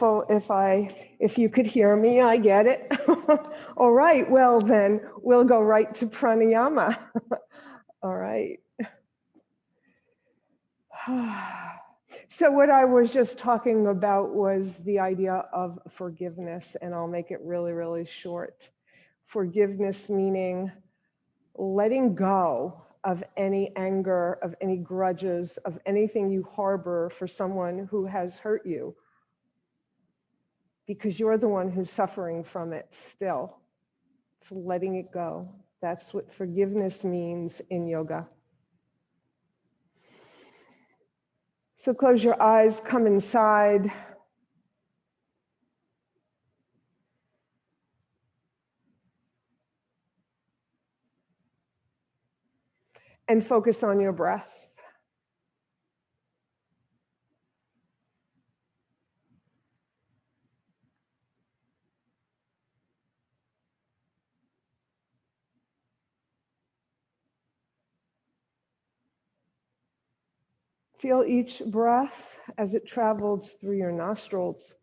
Well, if you could hear me, I get it. All right, well then, we'll go right to pranayama. All right. So what I was just talking about was the idea of forgiveness, and I'll make it really, really short. Forgiveness meaning letting go of any anger, of any grudges, of anything you harbor for someone who has hurt you, because you're the one who's suffering from it still. It's letting it go. That's what forgiveness means in yoga. So close your eyes, come inside. And focus on your breath. Feel each breath as it travels through your nostrils.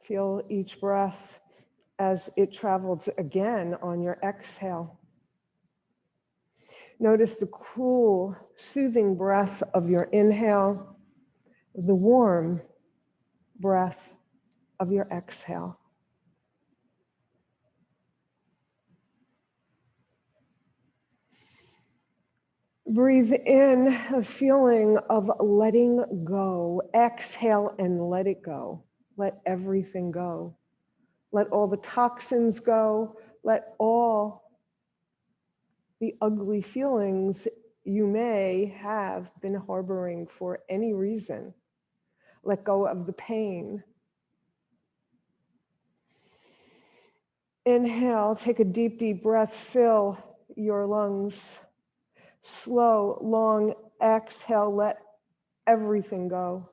Feel each breath as it travels again on your exhale. Notice the cool, soothing breath of your inhale, the warm breath of your exhale. Breathe in a feeling of letting go. Exhale and let it go. Let everything go. Let all the toxins go. Let all the ugly feelings you may have been harboring for any reason. Let go of the pain. Inhale, take a deep, deep breath. Fill your lungs. Slow, long exhale. Let everything go.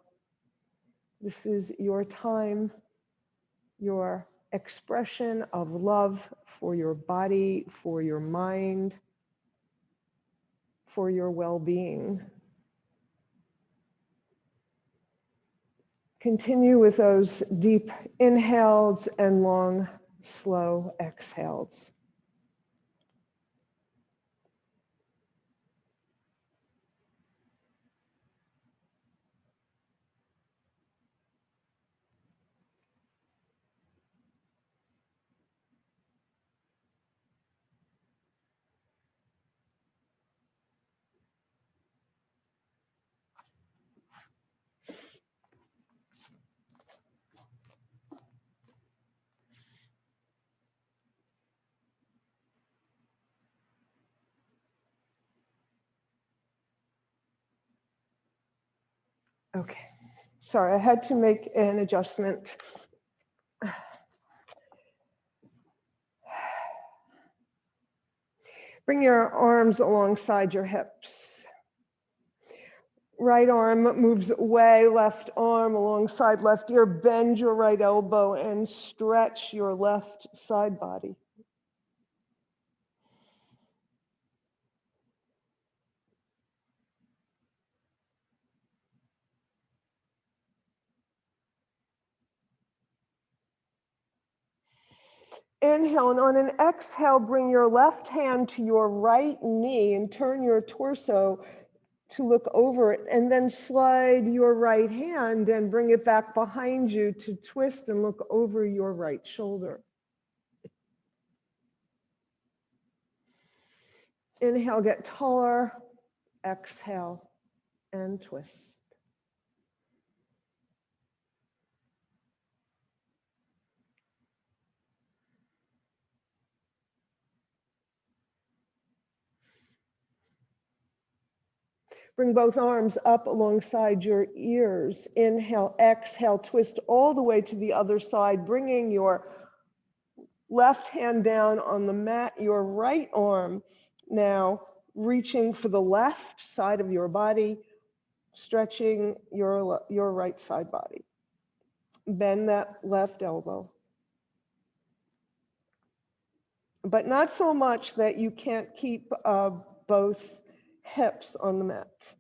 This is your time, your expression of love for your body, for your mind, for your well-being. Continue with those deep inhales and long, slow exhales. Okay, sorry, I had to make an adjustment. Bring your arms alongside your hips. Right arm moves away, left arm alongside left ear. Bend your right elbow and stretch your left side body. Inhale, and on an exhale, bring your left hand to your right knee and turn your torso to look over it, and then slide your right hand and bring it back behind you to twist and look over your right shoulder. Inhale, get taller. Exhale and twist. Bring both arms up alongside your ears. Inhale, exhale, twist all the way to the other side, bringing your left hand down on the mat, your right arm now reaching for the left side of your body, stretching your right side body. Bend that left elbow. But not so much that you can't keep both hips on the mat.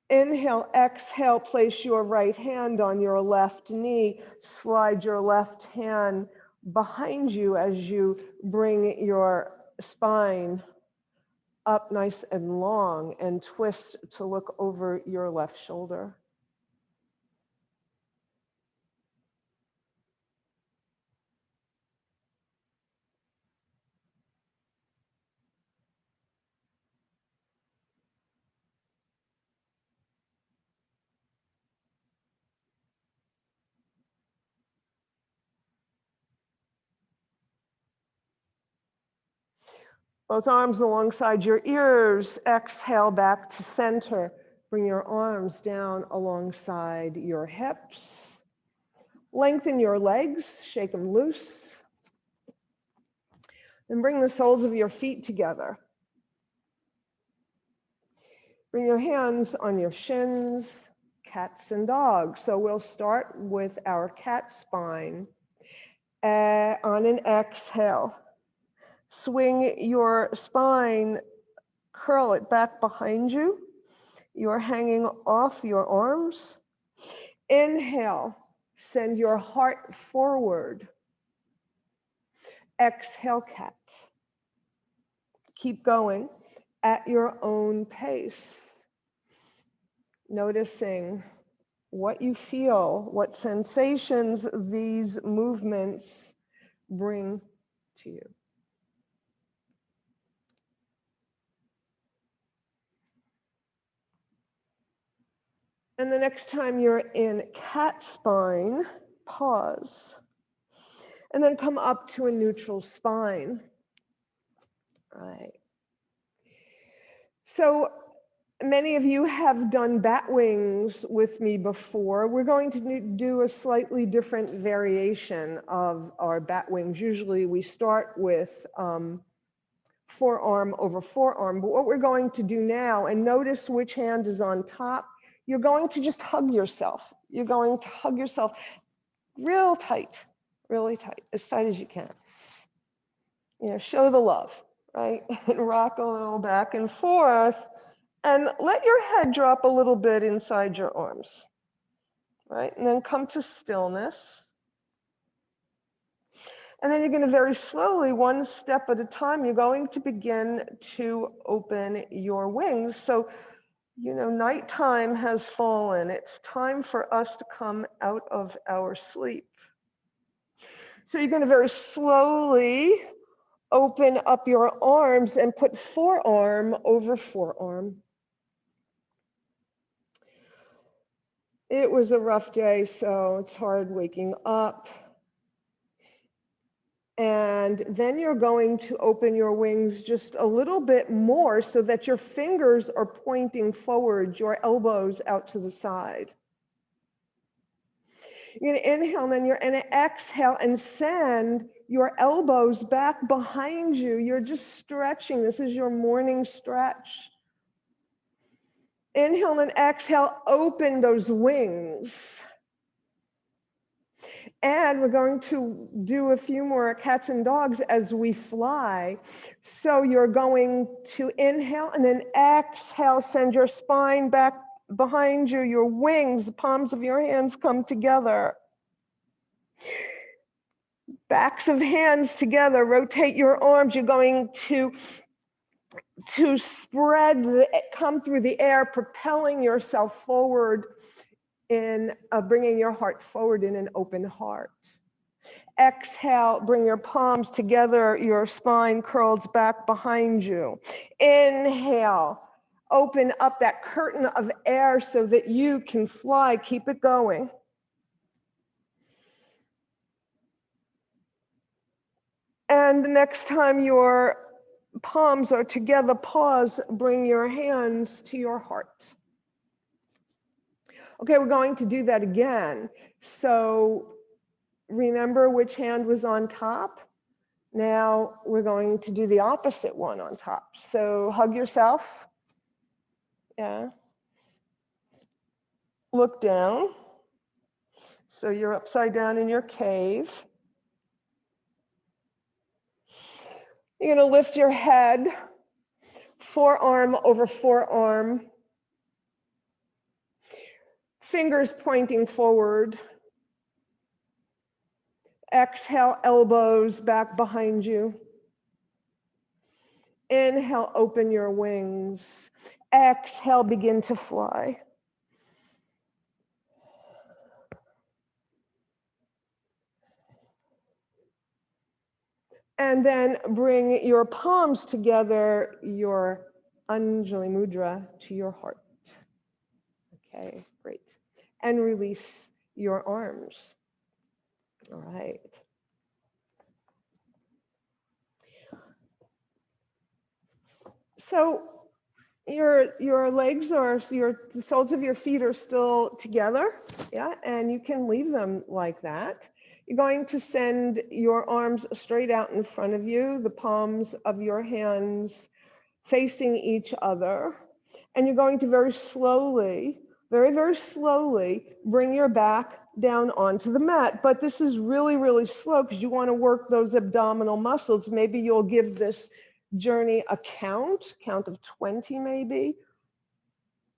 Inhale, exhale, place your right hand on your left knee. Slide your left hand behind you as you bring your spine up nice and long and twist to look over your left shoulder. Both arms alongside your ears. Exhale back to center. Bring your arms down alongside your hips. Lengthen your legs, shake them loose. And bring the soles of your feet together. Bring your hands on your shins, cats and dogs. So we'll start with our cat spine. On an exhale, swing your spine, curl it back behind you. You're hanging off your arms. Inhale, send your heart forward. Exhale, cat. Keep going at your own pace. Noticing what you feel, what sensations these movements bring to you. And the next time you're in cat spine, pause. And then come up to a neutral spine. All right. So many of you have done bat wings with me before. We're going to do a slightly different variation of our bat wings. Usually we start with forearm over forearm, but what we're going to do now, and notice which hand is on top, you're going to just hug yourself. You're going to hug yourself real tight, really tight, as tight as you can. You know, show the love, right? And rock a little back and forth. And let your head drop a little bit inside your arms, right? And then come to stillness. And then you're going to very slowly, one step at a time, you're going to begin to open your wings. So, you know, nighttime has fallen. It's time for us to come out of our sleep. So you're going to very slowly open up your arms and put forearm over forearm. It was a rough day, so it's hard waking up. And then you're going to open your wings just a little bit more so that your fingers are pointing forward, your elbows out to the side. You're going to inhale, and then you're going to exhale and send your elbows back behind you. You're just stretching. This is your morning stretch. Inhale and exhale, open those wings. And we're going to do a few more cats and dogs as we fly. So you're going to inhale and then exhale, send your spine back behind you, your wings, the palms of your hands come together. Backs of hands together, rotate your arms. You're going to spread, come through the air, propelling yourself forward in bringing your heart forward in an open heart. Exhale, bring your palms together, your spine curls back behind you. Inhale, open up that curtain of air so that you can fly. Keep it going. And the next time your palms are together, pause, bring your hands to your heart. Okay, we're going to do that again. So remember which hand was on top? Now we're going to do the opposite one on top. So hug yourself. Yeah. Look down. So you're upside down in your cave. You're going to lift your head, forearm over forearm. Fingers pointing forward. Exhale, elbows back behind you. Inhale, open your wings. Exhale, begin to fly. And then bring your palms together, your Anjali Mudra to your heart. Okay, great. And release your arms. All right. So your legs are, the soles of your feet are still together, yeah, and you can leave them like that. You're going to send your arms straight out in front of you, the palms of your hands facing each other, and you're going to very slowly, very slowly bring your back down onto the mat. But this is really slow because you want to work those abdominal muscles. Maybe you'll give this journey a count of 20 maybe,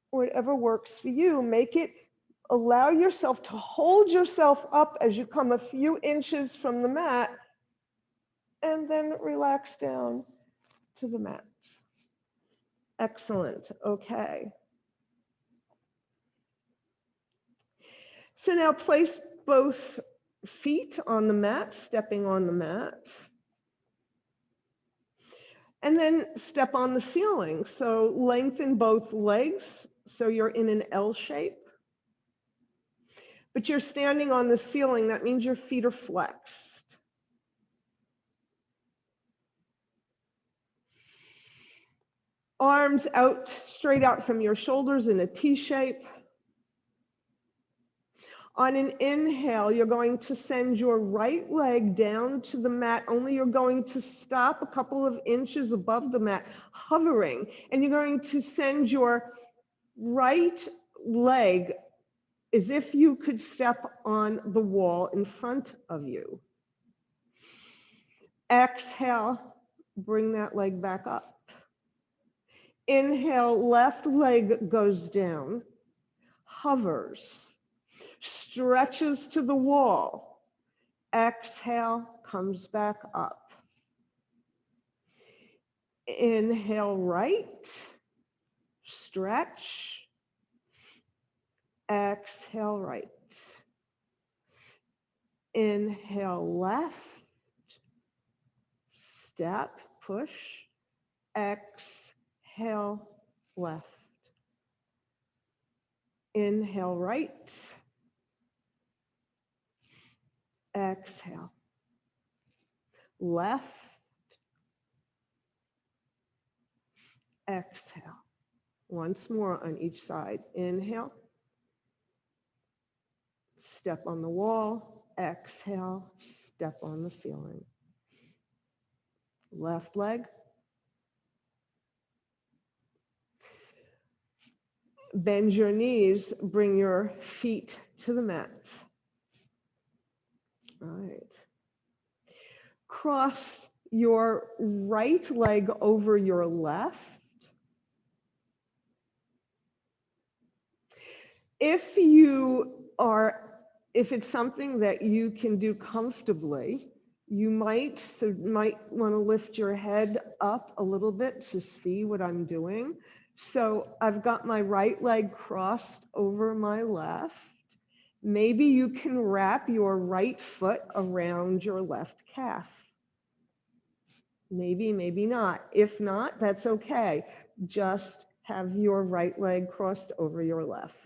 whatever works for you. Make it, allow yourself to hold yourself up as you come a few inches from the mat, and then relax down to the mat. Excellent. Okay. So now place both feet on the mat, stepping on the mat. And then step on the ceiling. So lengthen both legs so you're in an L shape. But you're standing on the ceiling. That means your feet are flexed. Arms out, straight out from your shoulders in a T shape. On an inhale, you're going to send your right leg down to the mat, only you're going to stop a couple of inches above the mat, hovering, and you're going to send your right leg as if you could step on the wall in front of you. Exhale, bring that leg back up. Inhale, left leg goes down, hovers, stretches to the wall. Exhale, comes back up. Inhale, right, stretch. Exhale, right. Inhale, left, step, push. Exhale, left. Inhale, right. Exhale. Left. Exhale. Once more on each side. Inhale. Step on the wall. Exhale. Step on the ceiling. Left leg. Bend your knees. Bring your feet to the mat. All right. Cross your right leg over your left. If it's something that you can do comfortably, you might want to lift your head up a little bit to see what I'm doing. So I've got my right leg crossed over my left. Maybe you can wrap your right foot around your left calf. Maybe, maybe not. If not, that's okay. Just have your right leg crossed over your left.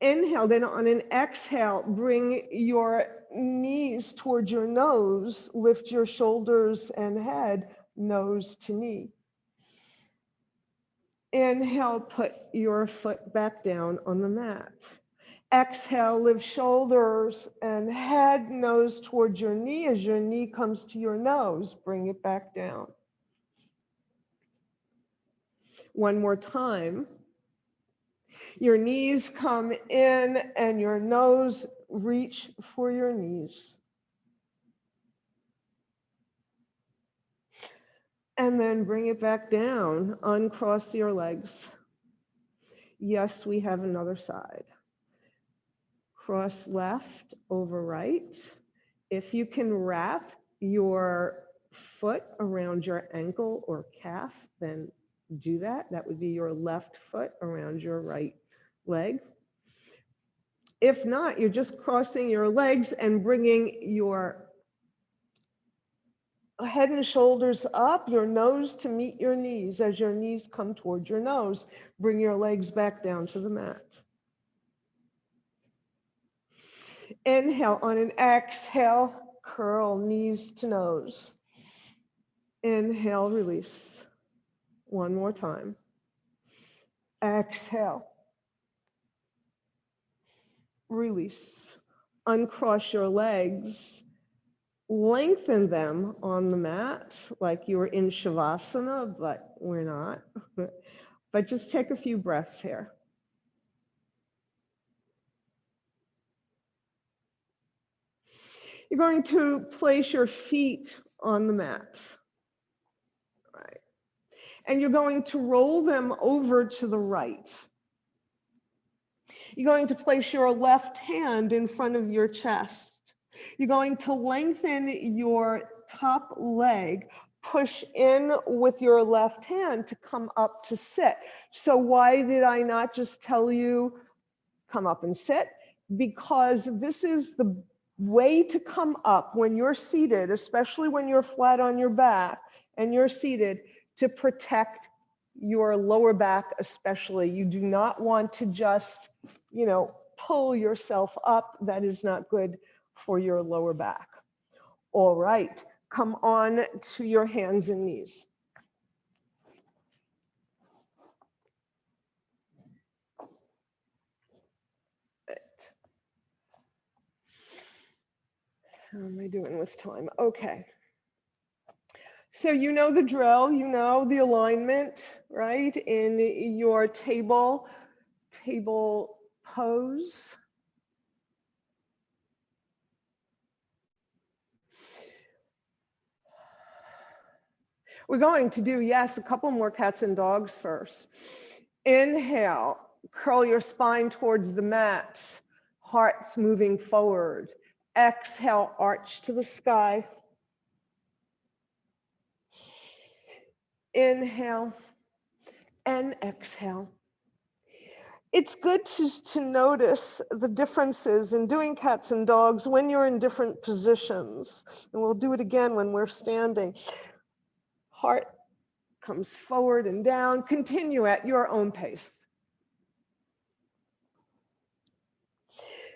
Inhale, then on an exhale, bring your knees towards your nose, lift your shoulders and head, nose to knee. Inhale, put your foot back down on the mat. Exhale, lift shoulders and head, nose towards your knee. As your knee comes to your nose, bring it back down. One more time. Your knees come in and your nose reach for your knees. And then bring it back down. Uncross your legs. Yes, we have another side. Cross left over right. If you can wrap your foot around your ankle or calf, then do that. That would be your left foot around your right leg. If not, you're just crossing your legs and bringing your head and shoulders up, your nose to meet your knees. As your knees come towards your nose, bring your legs back down to the mat. Inhale. On an exhale, curl knees to nose. Inhale, release. One more time. Exhale. Release. Uncross your legs. Lengthen them on the mat like you're in Shavasana, but we're not. But just take a few breaths here. You're going to place your feet on the mat. Right. And you're going to roll them over to the right. You're going to place your left hand in front of your chest. You're going to lengthen your top leg, push in with your left hand to come up to sit. So why did I not just tell you, come up and sit? Because this is the way to come up when you're seated, especially when you're flat on your back and you're seated, to protect your lower back especially. You do not want to just, pull yourself up. That is not good for your lower back. All right, come on to your hands and knees. How am I doing with time? Okay. So you know the drill, you know the alignment, right? In your table pose. We're going to do, yes, a couple more cats and dogs first. Inhale, curl your spine towards the mat, heart's moving forward. Exhale, arch to the sky. Inhale and exhale. It's good to notice the differences in doing cats and dogs when you're in different positions. And we'll do it again when we're standing. Heart comes forward and down. Continue at your own pace.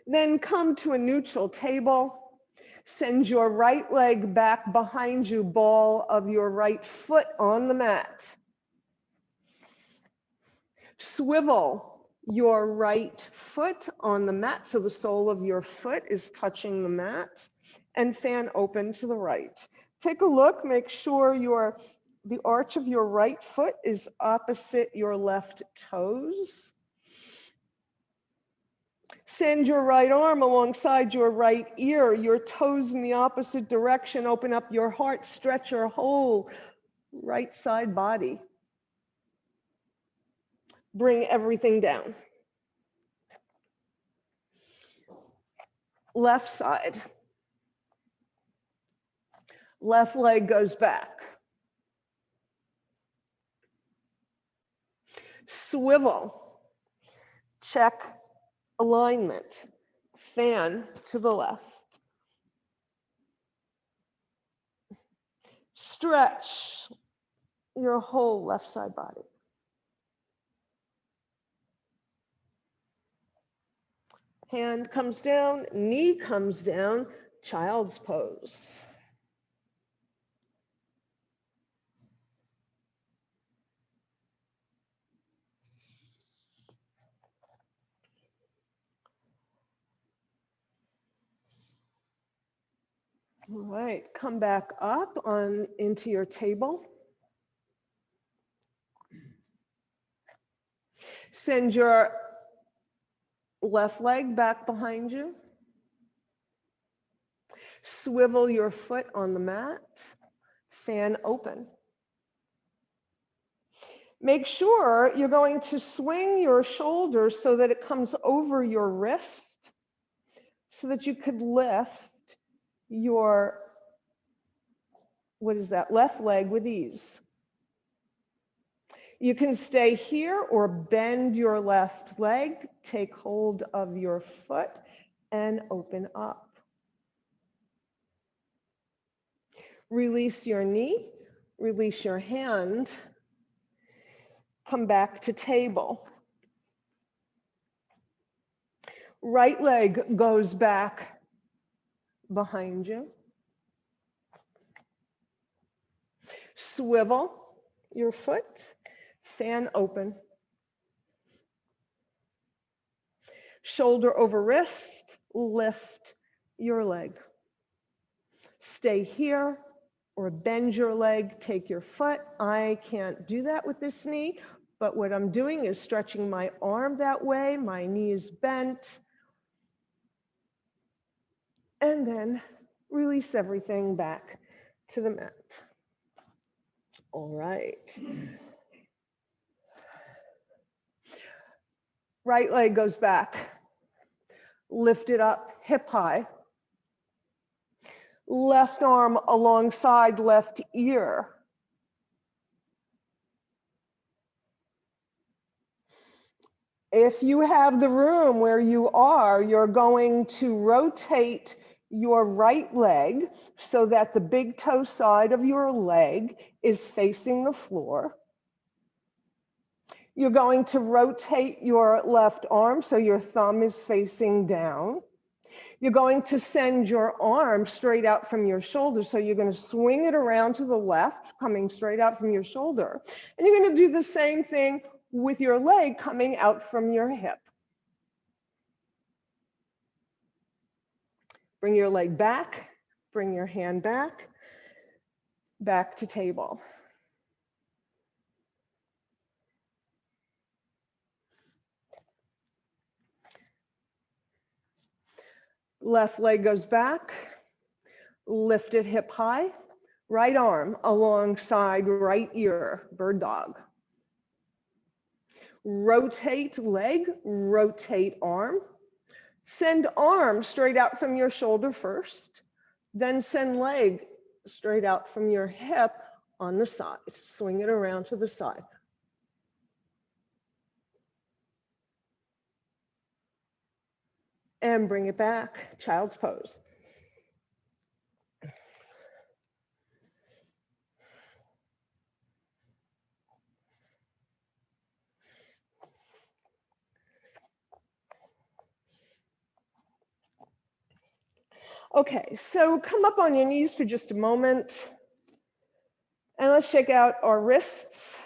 Then come to a neutral table. Send your right leg back behind you, ball of your right foot on the mat. Swivel your right foot on the mat so the sole of your foot is touching the mat, and fan open to the right. Take a look, make sure the arch of your right foot is opposite your left toes. Send your right arm alongside your right ear, your toes in the opposite direction. Open up your heart, stretch your whole right side body. Bring everything down. Left side. Left leg goes back. Swivel. Check alignment. Fan to the left. Stretch your whole left side body. Hand comes down, knee comes down, child's pose. All right, come back up into your table. Send your left leg back behind you. Swivel your foot on the mat. Fan open. Make sure you're going to swing your shoulders so that it comes over your wrist so that you could lift your, what is that, left leg with ease. You can stay here or bend your left leg, take hold of your foot and open up. Release your knee, release your hand, come back to table. Right leg goes back behind you. Swivel your foot, fan open. Shoulder over wrist, lift your leg. Stay here or bend your leg, take your foot. I can't do that with this knee, but what I'm doing is stretching my arm that way, my knee is bent. And then release everything back to the mat. All right. Right leg goes back. Lift it up, hip high. Left arm alongside left ear. If you have the room where you are, you're going to rotate your right leg so that the big toe side of your leg is facing the floor. You're going to rotate your left arm so your thumb is facing down. You're going to send your arm straight out from your shoulder. So you're going to swing it around to the left, coming straight out from your shoulder. And you're going to do the same thing with your leg coming out from your hip. Bring your leg back, bring your hand back, back to table. Left leg goes back, lift it hip high, right arm alongside right ear, bird dog. Rotate leg, rotate arm. Send arm straight out from your shoulder first, then send leg straight out from your hip on the side. Swing it around to the side. And bring it back, child's pose. Okay, so come up on your knees for just a moment. And let's shake out our wrists.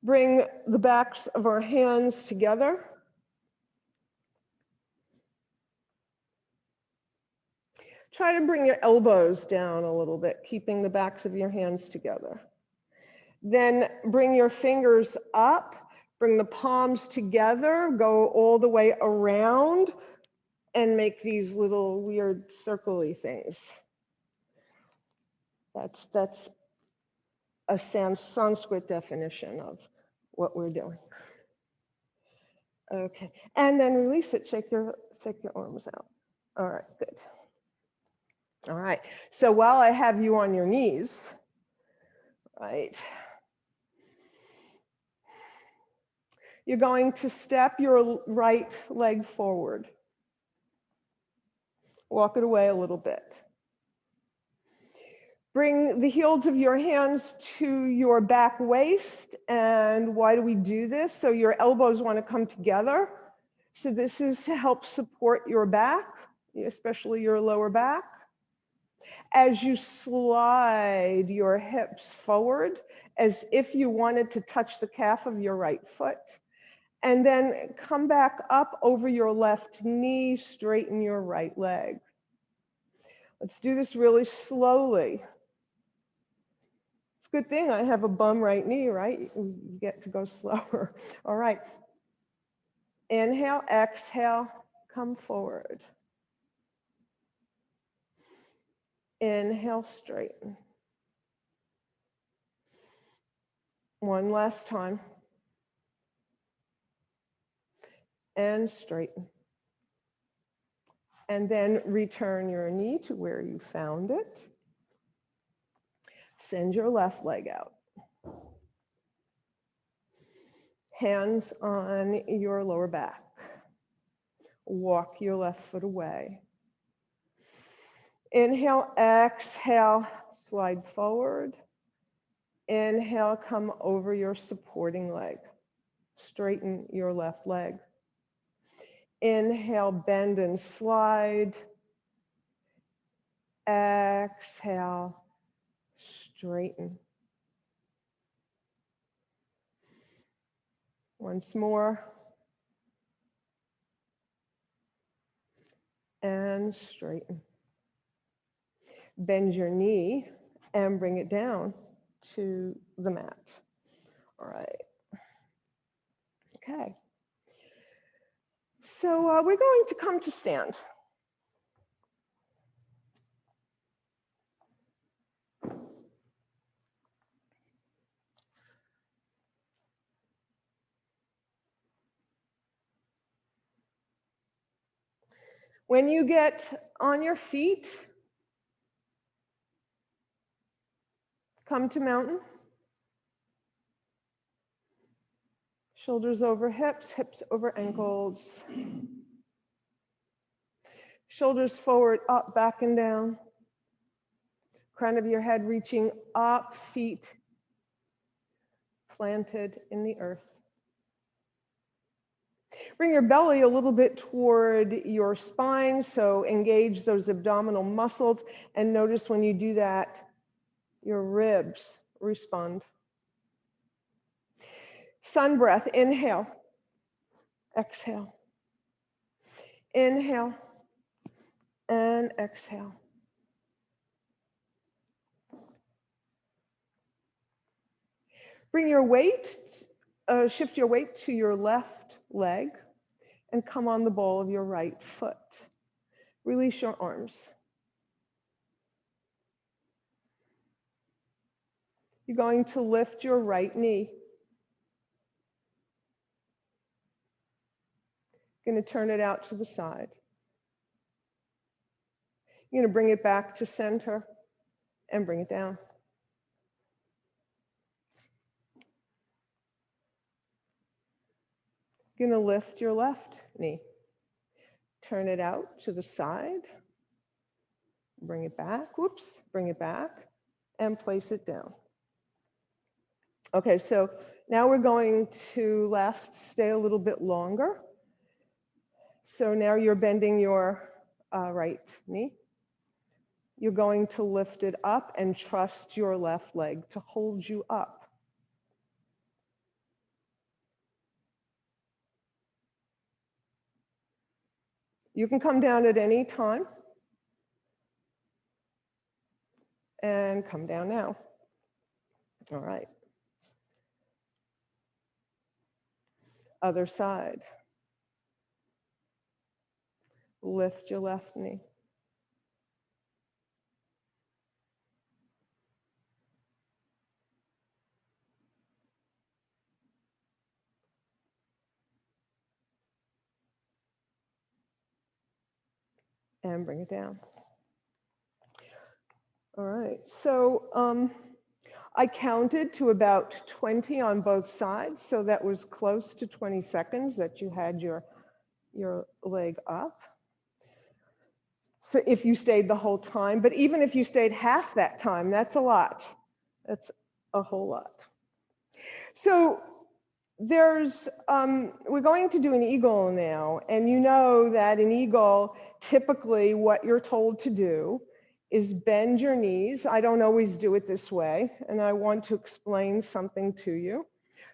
Bring the backs of our hands together. Try to bring your elbows down a little bit, keeping the backs of your hands together. Then bring your fingers up, bring the palms together, go all the way around, and make these little weird circle-y things. That's a Sanskrit definition of what we're doing. Okay, and then release it, shake your arms out. All right, good. All right, so while I have you on your knees, right, you're going to step your right leg forward. Walk it away a little bit. Bring the heels of your hands to your back waist. And why do we do this? So your elbows want to come together. So this is to help support your back, especially your lower back. As you slide your hips forward, as if you wanted to touch the calf of your right foot. And then come back up over your left knee, straighten your right leg. Let's do this really slowly. It's a good thing I have a bum right knee, right? You get to go slower. All right. Inhale, exhale, come forward. Inhale, straighten. One last time. And straighten. And then return your knee to where you found it. Send your left leg out. Hands on your lower back. Walk your left foot away. Inhale, exhale, slide forward. Inhale, come over your supporting leg. Straighten your left leg. Inhale, bend and slide. Exhale, straighten. Once more. And straighten. Bend your knee and bring it down to the mat. All right. Okay. So we're going to come to stand. When you get on your feet, come to mountain. Shoulders over hips, hips over ankles. Shoulders forward, up, back and down. Crown of your head reaching up, feet planted in the earth. Bring your belly a little bit toward your spine, so engage those abdominal muscles, and notice when you do that, your ribs respond. Sun breath, inhale, exhale. Inhale and exhale. Bring your weight, shift your weight to your left leg and come on the ball of your right foot. Release your arms. You're going to lift your right knee. You're going to turn it out to the side. You're going to bring it back to center and bring it down. You're going to lift your left knee. Turn it out to the side. Bring it back. Whoops. Bring it back and place it down. Okay, so now we're going to stay a little bit longer. So now you're bending your right knee. You're going to lift it up and trust your left leg to hold you up. You can come down at any time. And come down now. All right. Other side. Lift your left knee. And bring it down. All right, so I counted to about 20 on both sides, so that was close to 20 seconds that you had your leg up. So if you stayed the whole time, but even if you stayed half that time, that's a lot. That's a whole lot. So we're going to do an eagle now, and you know that an eagle, typically what you're told to do is bend your knees. I don't always do it this way, and I want to explain something to you.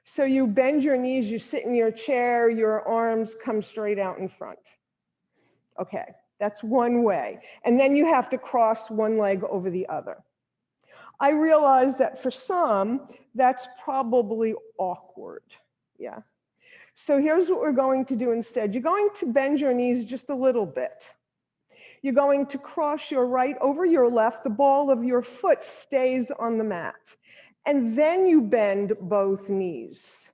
So you bend your knees, you sit in your chair, your arms come straight out in front. Okay, that's one way. And then you have to cross one leg over the other. I realize that for some, that's probably awkward. Yeah. So here's what we're going to do instead. You're going to bend your knees just a little bit. You're going to cross your right over your left. The ball of your foot stays on the mat. And then you bend both knees.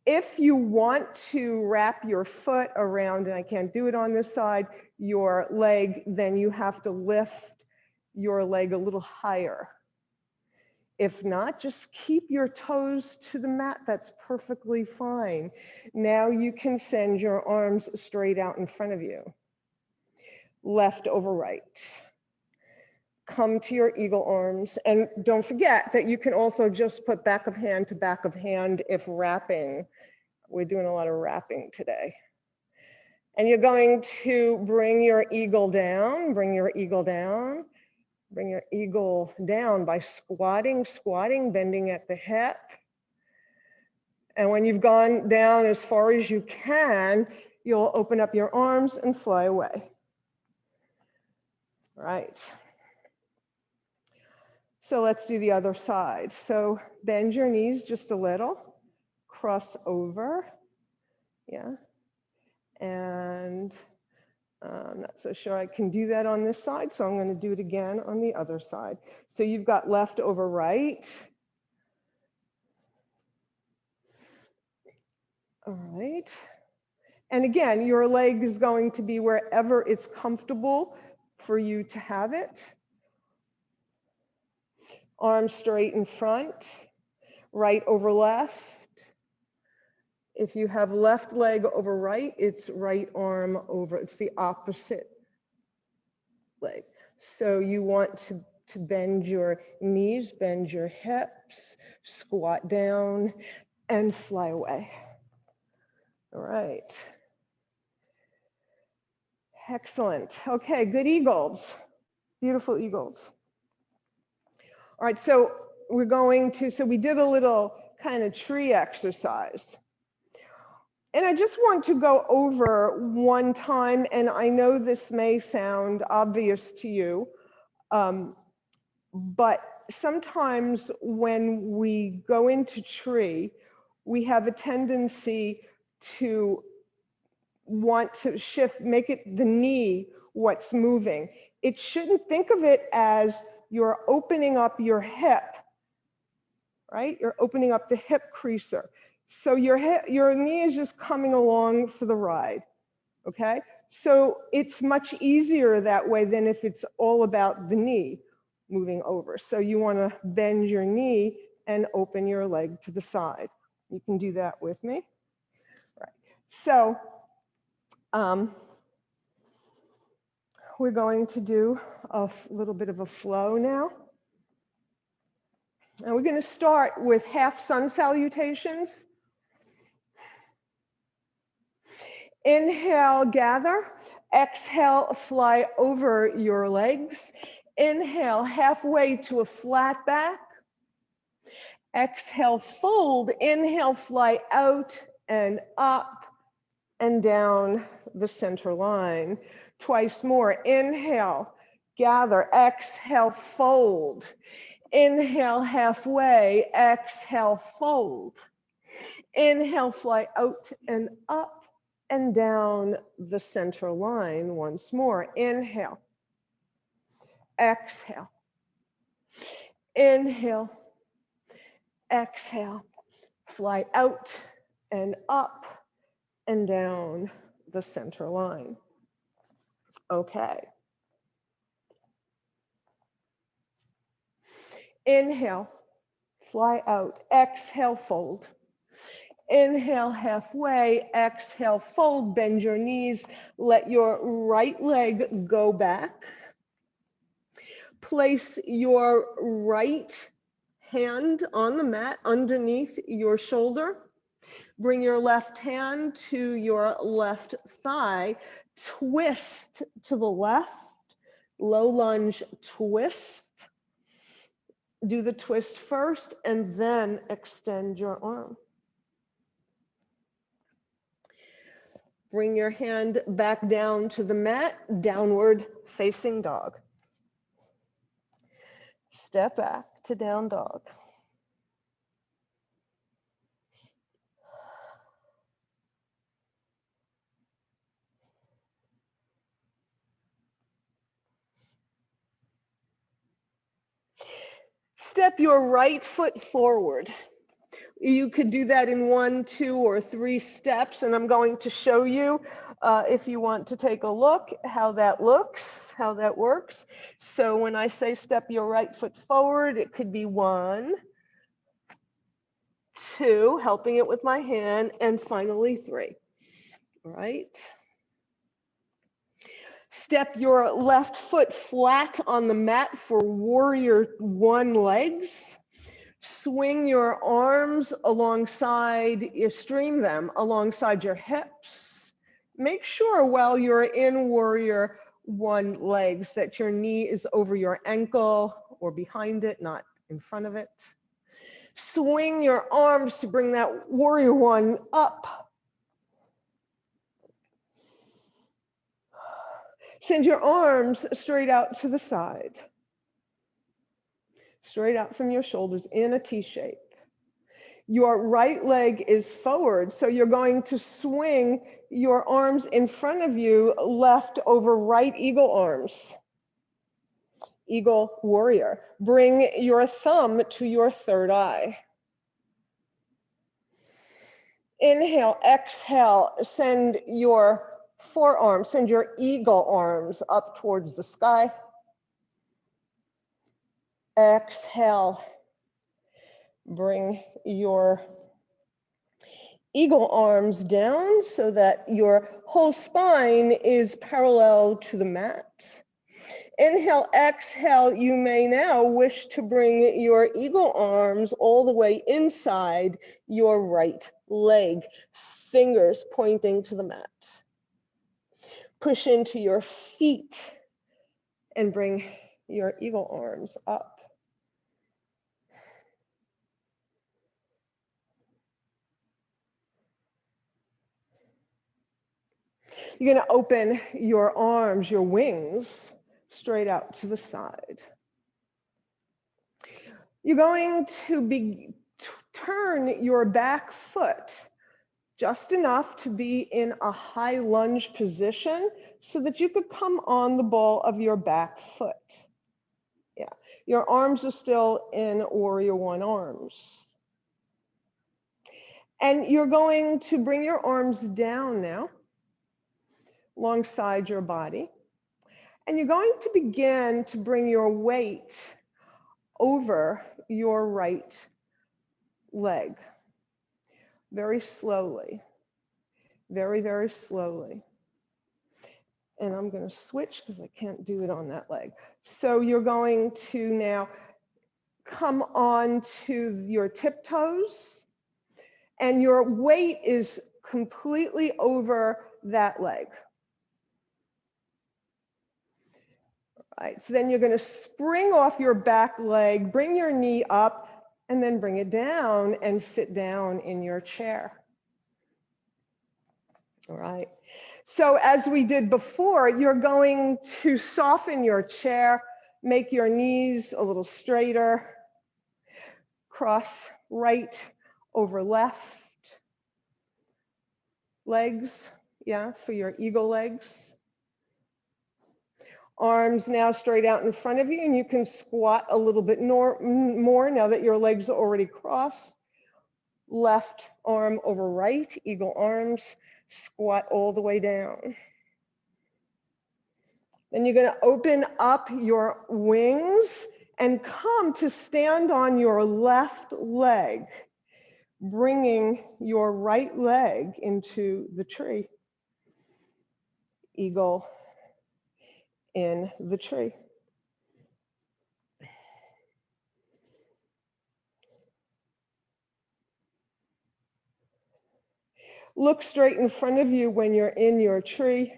If you want to wrap your foot around, and I can't do it on this side, your leg, then you have to lift your leg a little higher. If not, just keep your toes to the mat. That's perfectly fine. Now you can send your arms straight out in front of you. Left over right. Come to your eagle arms. And don't forget that you can also just put back of hand to back of hand if wrapping. We're doing a lot of wrapping today. And you're going to bring your eagle down, bring your eagle down. Bring your eagle down by squatting, bending at the hip. And when you've gone down as far as you can, you'll open up your arms and fly away. Right. So let's do the other side. So bend your knees just a little, cross over. Yeah. And I'm not so sure I can do that on this side, so I'm going to do it again on the other side. So you've got left over right. All right. And again, your leg is going to be wherever it's comfortable for you to have it. Arms straight in front, right over left. If you have left leg over right, it's right arm over, it's the opposite leg. So you want to bend your knees, bend your hips, squat down, and fly away. All right. Excellent. Okay, good eagles. Beautiful eagles. All right, so we're going to, so we did a little kind of tree exercise. And I just want to go over one time, and I know this may sound obvious to you, but sometimes when we go into tree, we have a tendency to want to shift, make it the knee what's moving. It shouldn't think of it as you're opening up your hip, right? You're opening up the hip creaser. So your knee is just coming along for the ride, okay? So it's much easier that way than if it's all about the knee moving over. So you want to bend your knee and open your leg to the side. You can do that with me. Right. So we're going to do a little bit of a flow now. And we're going to start with half sun salutations. Inhale, gather. Exhale, fly over your legs. Inhale, halfway to a flat back. Exhale, fold. Inhale, fly out and up and down the center line. Twice more. Inhale, gather. Exhale, fold. Inhale, halfway. Exhale, fold. Inhale, fly out and up and down the center line once more. Inhale. Exhale. Inhale. Exhale. Fly out and up and down the center line. Okay. Inhale. Fly out. Exhale, fold. Inhale, halfway. Exhale, fold. Bend your knees. Let your right leg go back. Place your right hand on the mat underneath your shoulder. Bring your left hand to your left thigh. Twist to the left. Low lunge twist. Do the twist first and then extend your arm. Bring your hand back down to the mat, downward facing dog. Step back to down dog. Step your right foot forward. You could do that in 1, 2, or 3 steps, and I'm going to show you if you want to take a look how that looks, how that works. So when I say step your right foot forward, it could be 1, 2, helping it with my hand, and finally 3. All right. Step your left foot flat on the mat for warrior 1 legs. Swing your arms alongside, you stream them alongside your hips. Make sure while you're in warrior 1 legs that your knee is over your ankle or behind it, not in front of it. Swing your arms to bring that warrior 1 up. Send your arms straight out to the side. Straight out from your shoulders in a T shape. Your right leg is forward, so you're going to swing your arms in front of you, left over right eagle arms. Eagle warrior. Bring your thumb to your third eye. Inhale, exhale, send your forearms, send your eagle arms up towards the sky. Exhale, bring your eagle arms down so that your whole spine is parallel to the mat. Inhale, exhale, you may now wish to bring your eagle arms all the way inside your right leg, fingers pointing to the mat. Push into your feet and bring your eagle arms up. You're going to open your arms, your wings, straight out to the side. You're going to turn your back foot just enough to be in a high lunge position so that you could come on the ball of your back foot. Yeah, your arms are still in warrior 1 arms. And you're going to bring your arms down now alongside your body. And you're going to begin to bring your weight over your right leg. Very slowly. Very, very slowly. And I'm going to switch because I can't do it on that leg. So you're going to now come on to your tiptoes. And your weight is completely over that leg. All right, so then you're going to spring off your back leg, bring your knee up, and then bring it down and sit down in your chair. All right. So as we did before, you're going to soften your chair, make your knees a little straighter, cross right over left. Legs, yeah, for your eagle legs. Arms now straight out in front of you, and you can squat a little bit more now that your legs are already crossed. Left arm over right, eagle arms, squat all the way down. Then you're going to open up your wings and come to stand on your left leg, bringing your right leg into the tree. Eagle in the tree. Look straight in front of you when you're in your tree,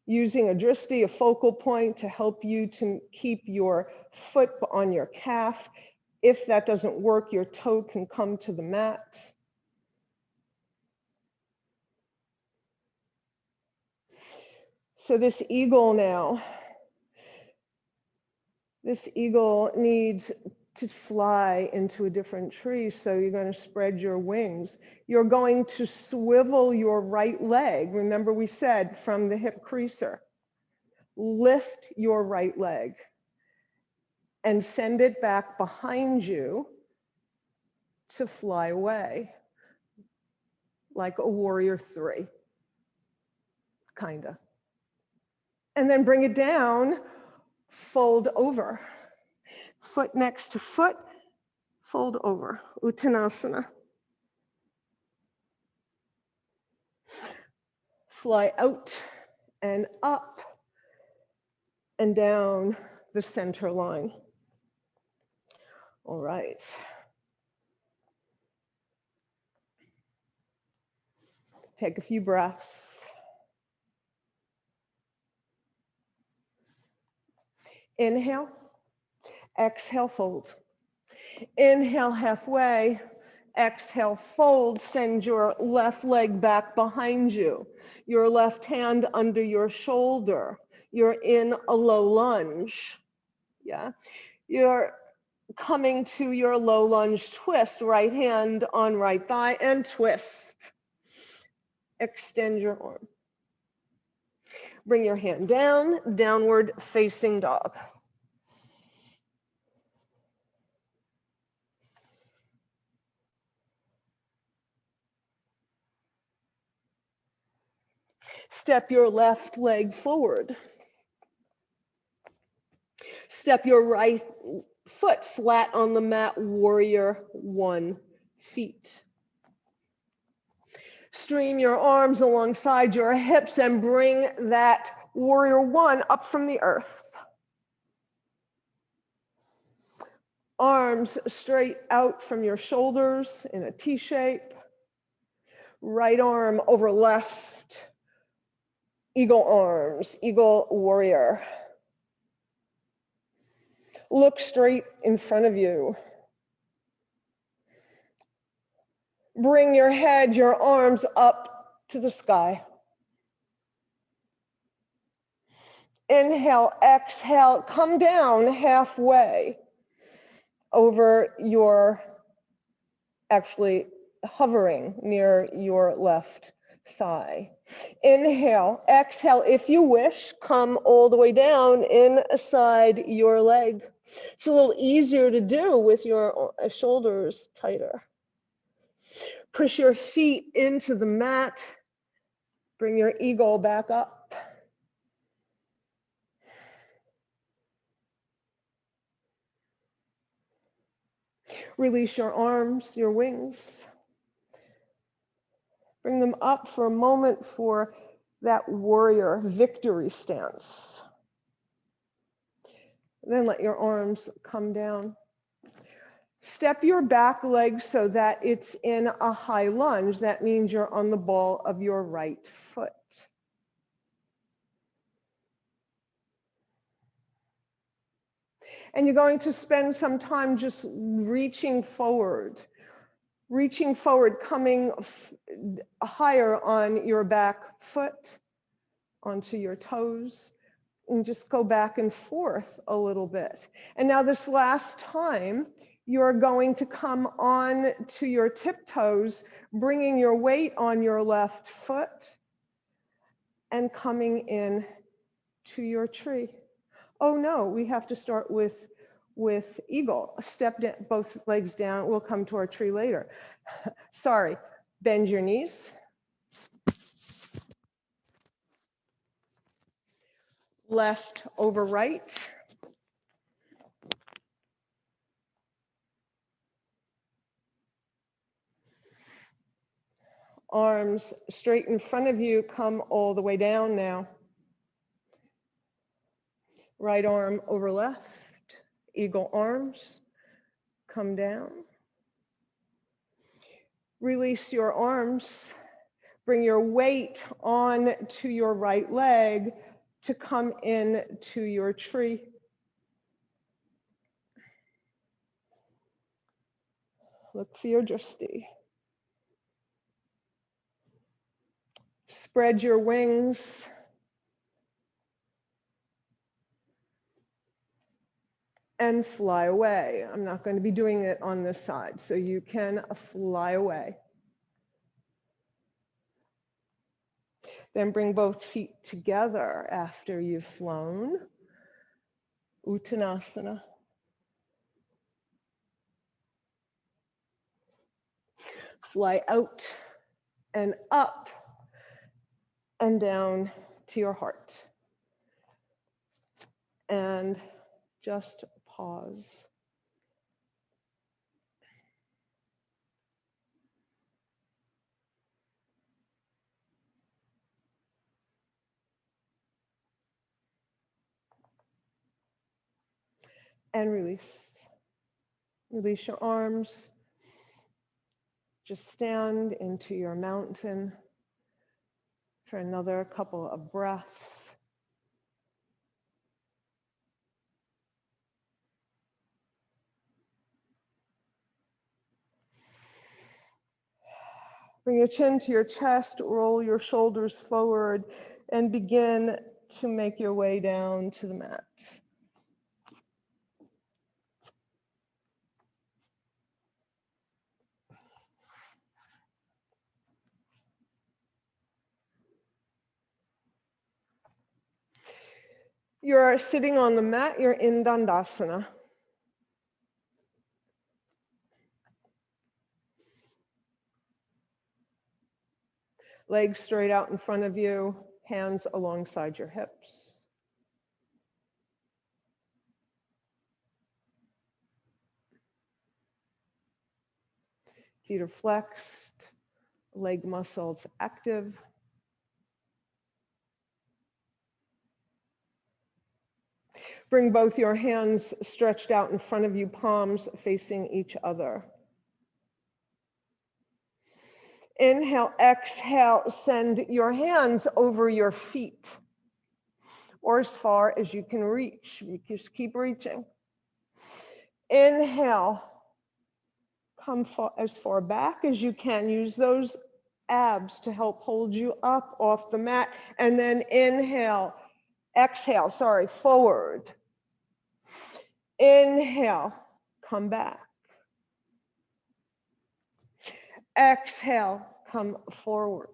using a drishti, a focal point, to help you to keep your foot on your calf. If that doesn't work, your toe can come to the mat. So this eagle now, this eagle needs to fly into a different tree, so you're going to spread your wings. You're going to swivel your right leg. Remember we said from the hip creaser. Lift your right leg. and send it back behind you to fly away, like a warrior three, kinda. And then bring it down, fold over. Foot next to foot, fold over, Uttanasana. Fly out and up and down the center line. All right. Take a few breaths. Inhale, exhale, fold. Inhale halfway, exhale, fold. Send your left leg back behind you. Your left hand under your shoulder. You're in a low lunge. Yeah. You're coming to your low lunge twist, right hand on right thigh and twist. Extend your arm. Bring your hand down, downward facing dog. Step your left leg forward. Step your right foot flat on the mat, warrior one feet. Stream your arms alongside your hips and bring that warrior one up from the earth. Arms straight out from your shoulders in a T shape. Right arm over left. Eagle arms, eagle warrior. Look straight in front of you. Bring your head, your arms up to the sky. Inhale, exhale, come down halfway over your, actually hovering near your left thigh. Inhale, exhale, if you wish, come all the way down inside your leg. It's a little easier to do with your shoulders tighter. Push your feet into the mat. Bring your eagle back up. Release your arms, your wings. Bring them up for a moment for that warrior victory stance. Then let your arms come down. Step your back leg so that it's in a high lunge. That means you're on the ball of your right foot. And you're going to spend some time just reaching forward, coming higher on your back foot, onto your toes, and just go back and forth a little bit. And now this last time, you're going to come on to your tiptoes, bringing your weight on your left foot and coming in to your tree. Oh no, we have to start with eagle. Step down, both legs down. We'll come to our tree later. Sorry, bend your knees. Left over right. Arms straight in front of you, come all the way down now. Right arm over left, eagle arms, come down. Release your arms, bring your weight on to your right leg to come in to your tree. Look for your drishti. Spread your wings. And fly away. I'm not going to be doing it on this side, so you can fly away. Then bring both feet together after you've flown. Uttanasana. fly out and up and down to your heart. And just pause. And release. Release your arms. Just stand into your mountain for another couple of breaths. Bring your chin to your chest, roll your shoulders forward, and begin to make your way down to the mat. You're sitting on the mat, you're in Dandasana. Legs straight out in front of you, hands alongside your hips. Feet are flexed, leg muscles active. Bring both your hands stretched out in front of you, palms facing each other. Inhale, exhale, send your hands over your feet or as far as you can reach. You just keep reaching. Inhale, come as far back as you can. Use those abs to help hold you up off the mat. And then inhale, exhale, forward. Inhale, come back. Exhale, come forward.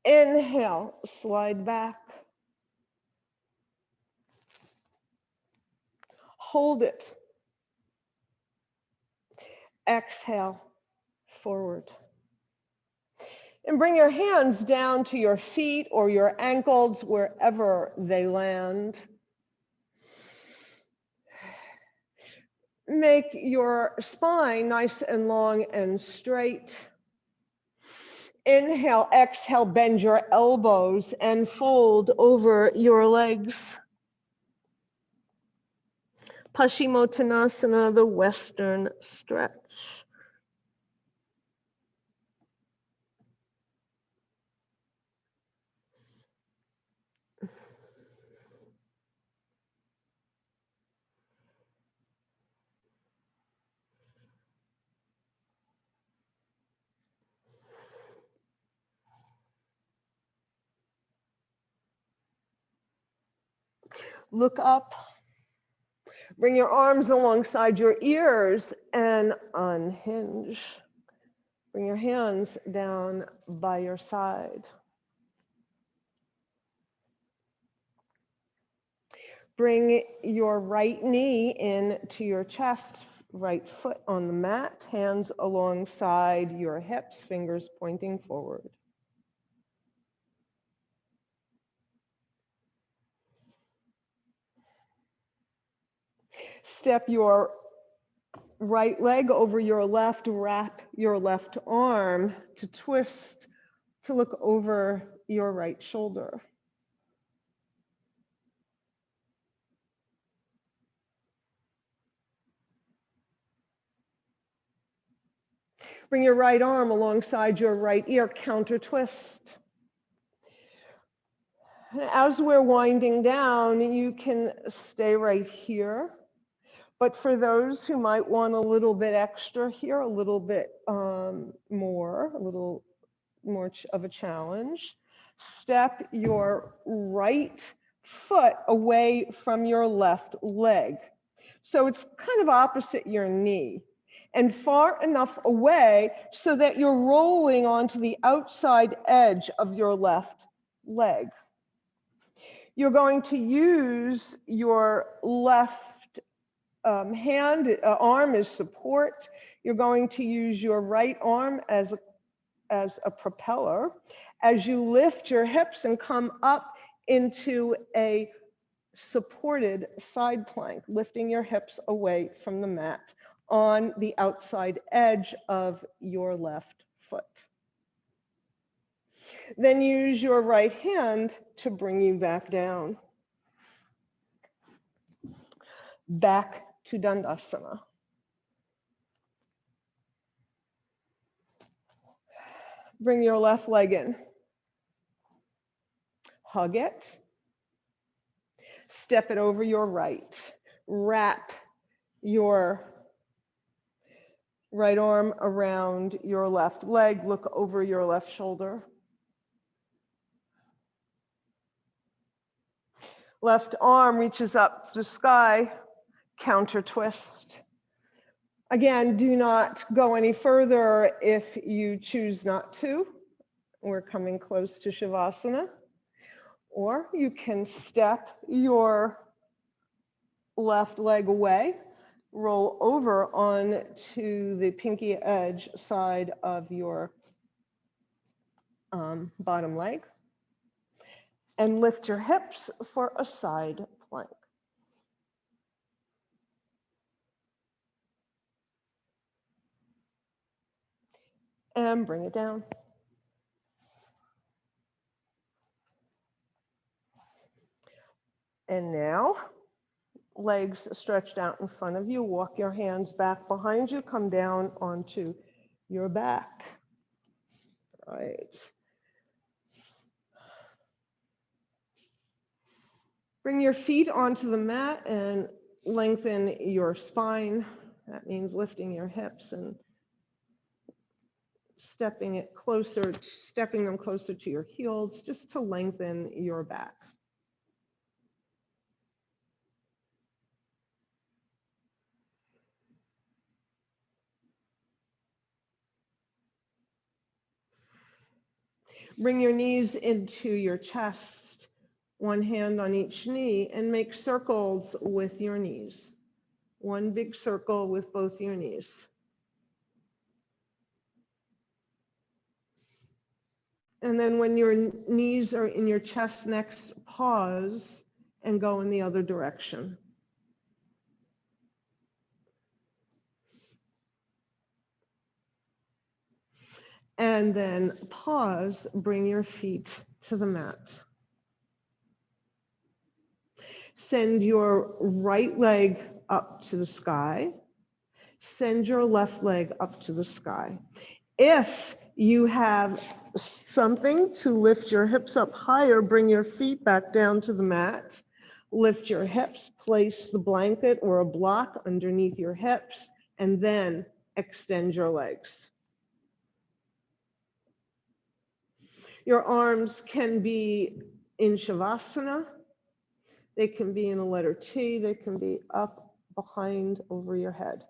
Inhale, slide back. Hold it. Exhale, forward. And bring your hands down to your feet or your ankles, wherever they land. Make your spine nice and long and straight. Inhale, exhale, bend your elbows and fold over your legs. Paschimottanasana, the Western stretch. Look up. Bring your arms alongside your ears and unhinge. Bring your hands down by your side. Bring your right knee into your chest, right foot on the mat, hands alongside your hips, fingers pointing forward. Step your right leg over your left, wrap your left arm to twist to look over your right shoulder. Bring your right arm alongside your right ear, counter twist. As we're winding down, you can stay right here. But for those who might want a little bit extra here, a little bit more of a challenge, step your right foot away from your left leg. So it's kind of opposite your knee and far enough away so that you're rolling onto the outside edge of your left leg. You're going to use your left arm as support. You're going to use your right arm as a propeller as you lift your hips and come up into a supported side plank, lifting your hips away from the mat on the outside edge of your left foot. Then use your right hand to bring you back down. Back to Dandasana. Bring your left leg in. Hug it. Step it over your right. Wrap your right arm around your left leg. Look over your left shoulder. Left arm reaches up to the sky. Counter twist. Again, do not go any further if you choose not to. We're coming close to Shavasana. Or you can step your left leg away, roll over on to the pinky edge side of your bottom leg, and lift your hips for a side plank. And bring it down. And now, legs stretched out in front of you. Walk your hands back behind you. Come down onto your back. Right. Bring your feet onto the mat and lengthen your spine. That means lifting your hips and stepping them closer to your heels, just to lengthen your back. Bring your knees into your chest, one hand on each knee, and make circles with your knees. One big circle with both your knees. And then when your knees are in your chest next, pause and go in the other direction. And then pause, bring your feet to the mat. Send your right leg up to the sky. Send your left leg up to the sky. If you have something to lift your hips up higher, bring your feet back down to the mat. Lift your hips, place the blanket or a block underneath your hips, and then extend your legs. Your arms can be in Shavasana. They can be in a letter T. They can be up, behind, over your head.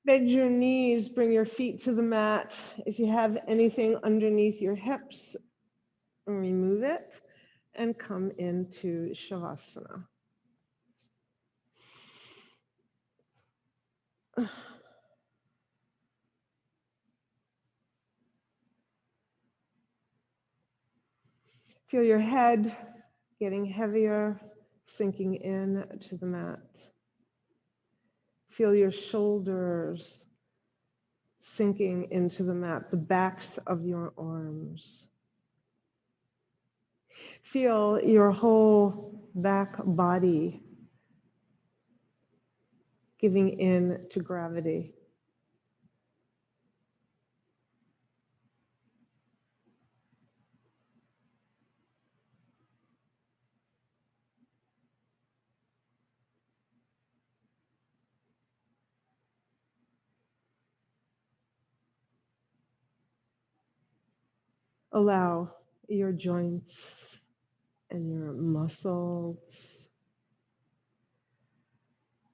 Bend your knees, bring your feet to the mat. If you have anything underneath your hips, remove it and come into Shavasana. Feel your head getting heavier, sinking in to the mat. Feel your shoulders sinking into the mat, the backs of your arms. Feel your whole back body giving in to gravity. Allow your joints and your muscles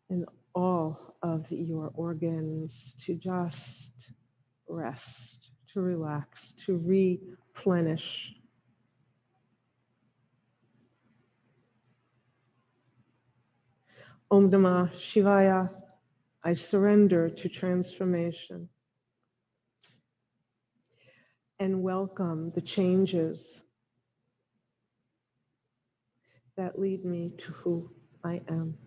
and all of your organs to just rest, to relax, to replenish. Om Namah Shivaya, I surrender to transformation and welcome the changes that lead me to who I am.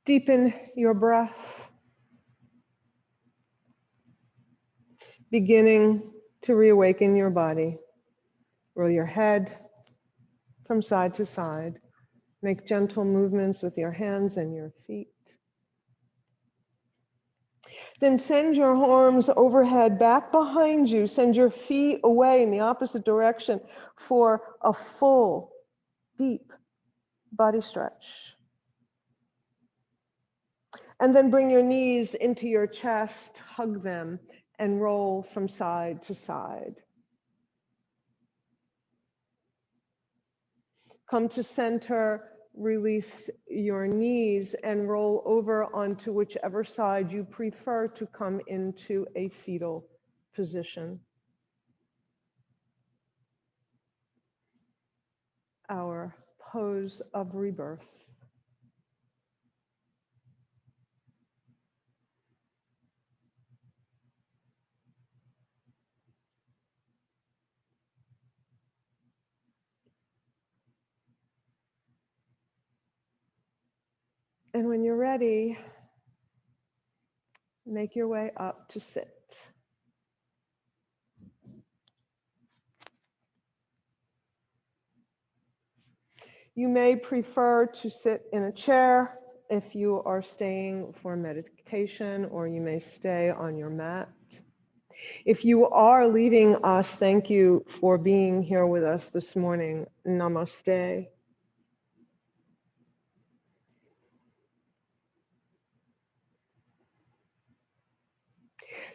Deepen your breath, beginning to reawaken your body. Roll your head from side to side. Make gentle movements with your hands and your feet. Then send your arms overhead, back behind you. Send your feet away in the opposite direction for a full, deep body stretch. And then bring your knees into your chest, hug them, and roll from side to side. Come to center, release your knees, and roll over onto whichever side you prefer to come into a fetal position. Our pose of rebirth. And when you're ready, make your way up to sit. You may prefer to sit in a chair if you are staying for meditation, or you may stay on your mat. If you are leaving us, thank you for being here with us this morning. Namaste.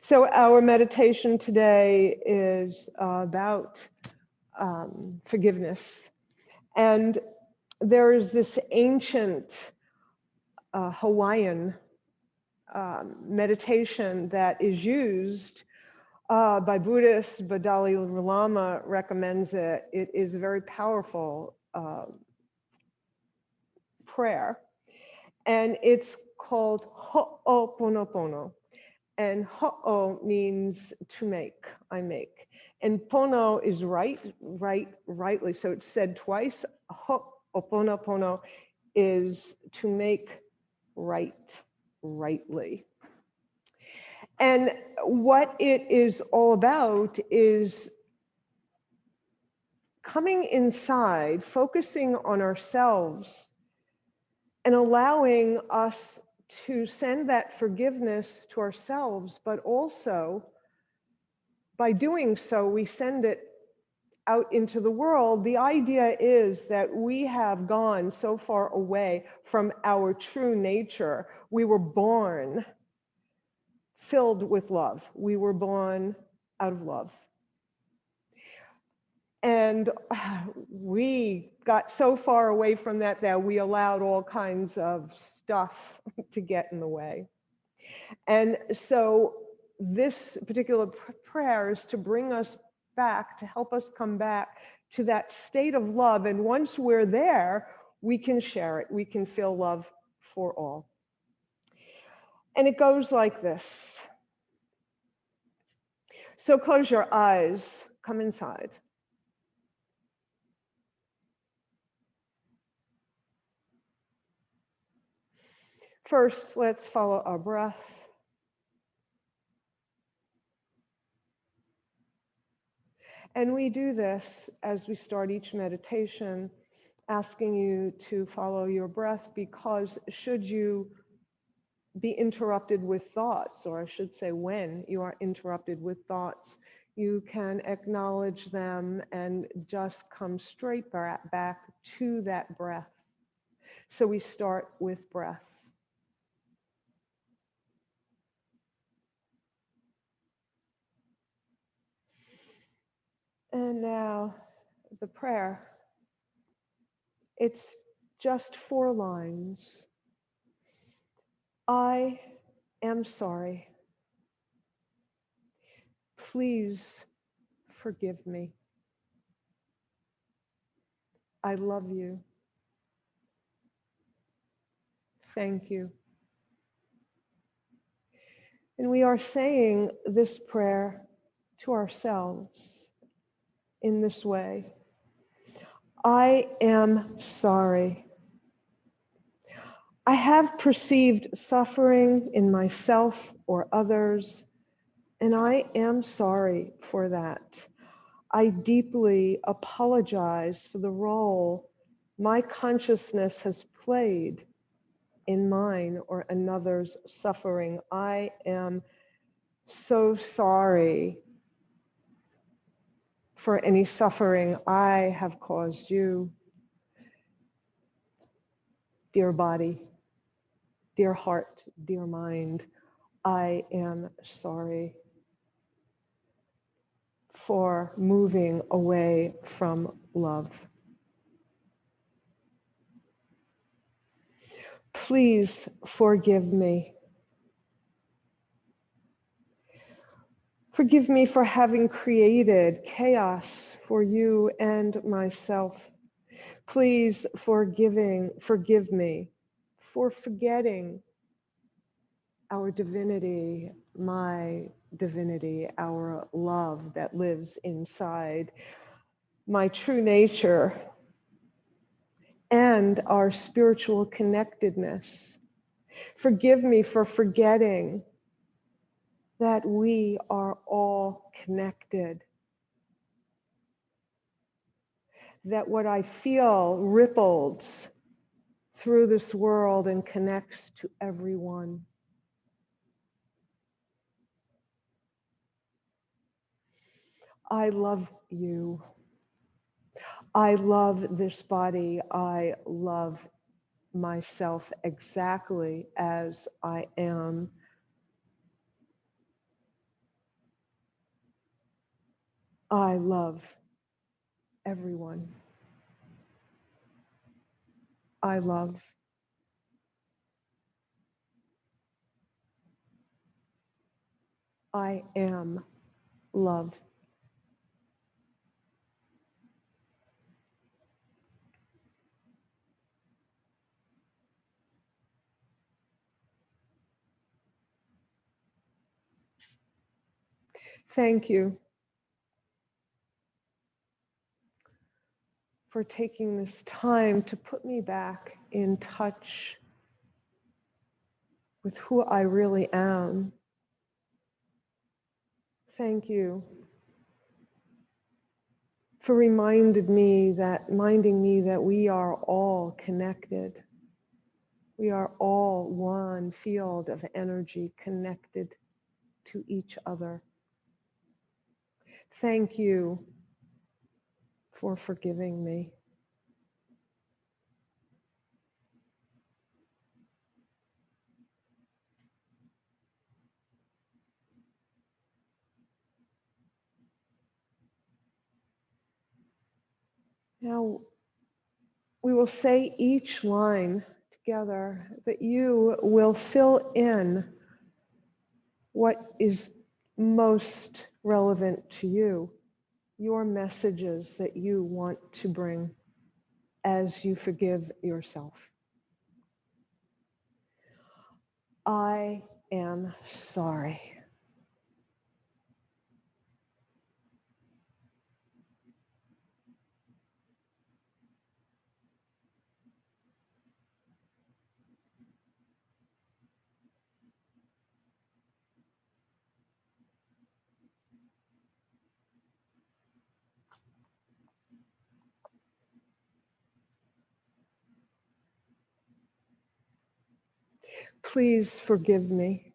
So our meditation today is about forgiveness. And there is this ancient Hawaiian meditation that is used by Buddhists, but Dalai Lama recommends it. It is a very powerful prayer. And it's called Ho'oponopono. And ho'o means to make, I make. And pono is rightly. So it's said twice. Ho'oponopono is to make rightly. And what it is all about is coming inside, focusing on ourselves, and allowing us to send that forgiveness to ourselves, but also by doing so, we send it out into the world. The idea is that we have gone so far away from our true nature. We were born filled with love. We were born out of love. And we got so far away from that we allowed all kinds of stuff to get in the way. And so this particular prayer is to bring us back, to help us come back to that state of love. And once we're there, we can share it. We can feel love for all. And it goes like this. So close your eyes, come inside. First, let's follow our breath. And we do this as we start each meditation, asking you to follow your breath, because should you be interrupted with thoughts, or I should say when you are interrupted with thoughts, you can acknowledge them and just come straight back to that breath. So we start with breath. And now the prayer. It's just 4 lines. I am sorry. Please forgive me. I love you. Thank you. And we are saying this prayer to ourselves in this way. I am sorry. I have perceived suffering in myself or others, and I am sorry for that. I deeply apologize for the role my consciousness has played in mine or another's suffering. I am so sorry for any suffering I have caused you. Dear body, dear heart, dear mind, I am sorry for moving away from love. Please forgive me. Forgive me for having created chaos for you and myself. Please forgive me for forgetting our divinity, my divinity, our love that lives inside, my true nature, and our spiritual connectedness. Forgive me for forgetting that we are all connected, that what I feel ripples through this world and connects to everyone. I love you. I love this body. I love myself exactly as I am. I love everyone. I love. I am love. Thank you for taking this time to put me back in touch with who I really am. Thank you for reminding me that we are all connected. We are all one field of energy connected to each other. Thank you for forgiving me. Now, we will say each line together, but you will fill in what is most relevant to you, your messages that you want to bring as you forgive yourself. I am sorry. Please forgive me.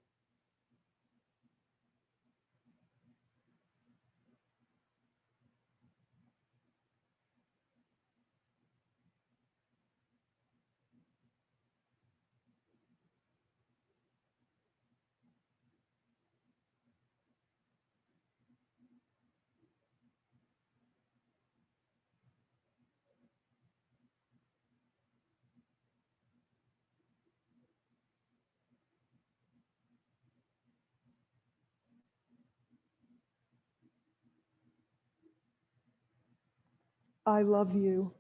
I love you.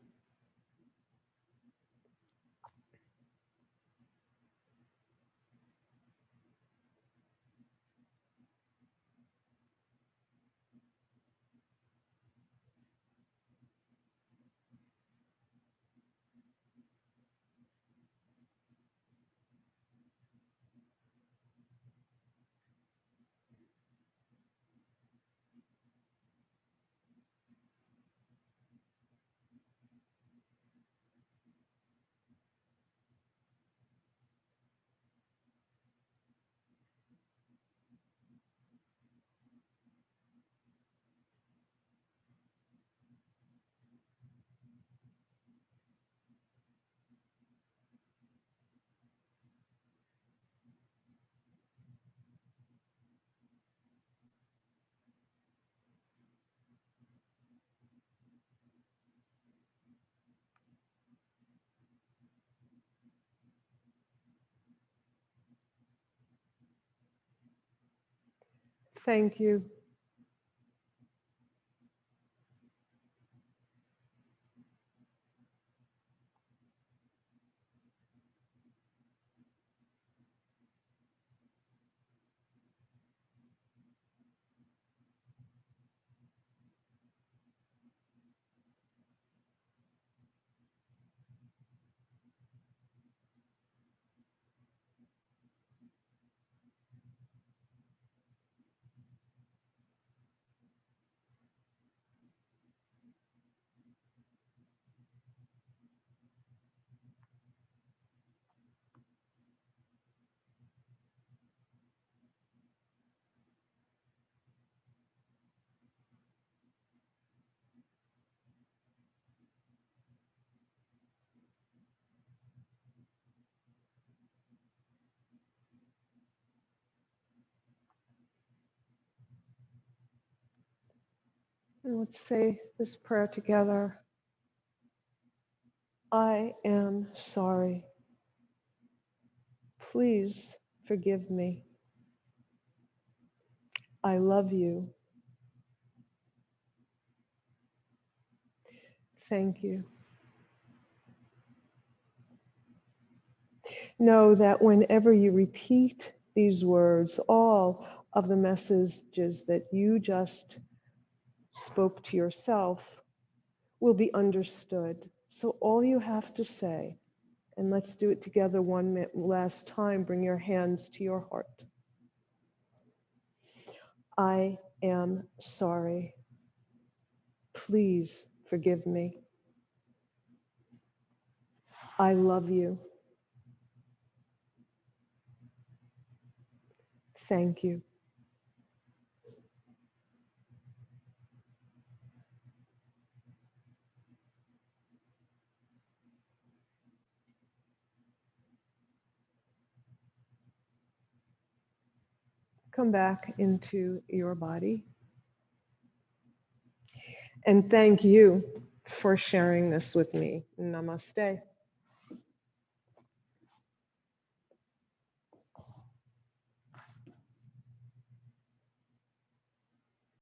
Thank you. And let's say this prayer together. I am sorry. Please forgive me. I love you. Thank you. Know that whenever you repeat these words, all of the messages that you just spoke to yourself will be understood. So all you have to say, and let's do it together one last time, bring your hands to your heart. I am sorry. Please forgive me. I love you. Thank you. Come back into your body. And thank you for sharing this with me. Namaste.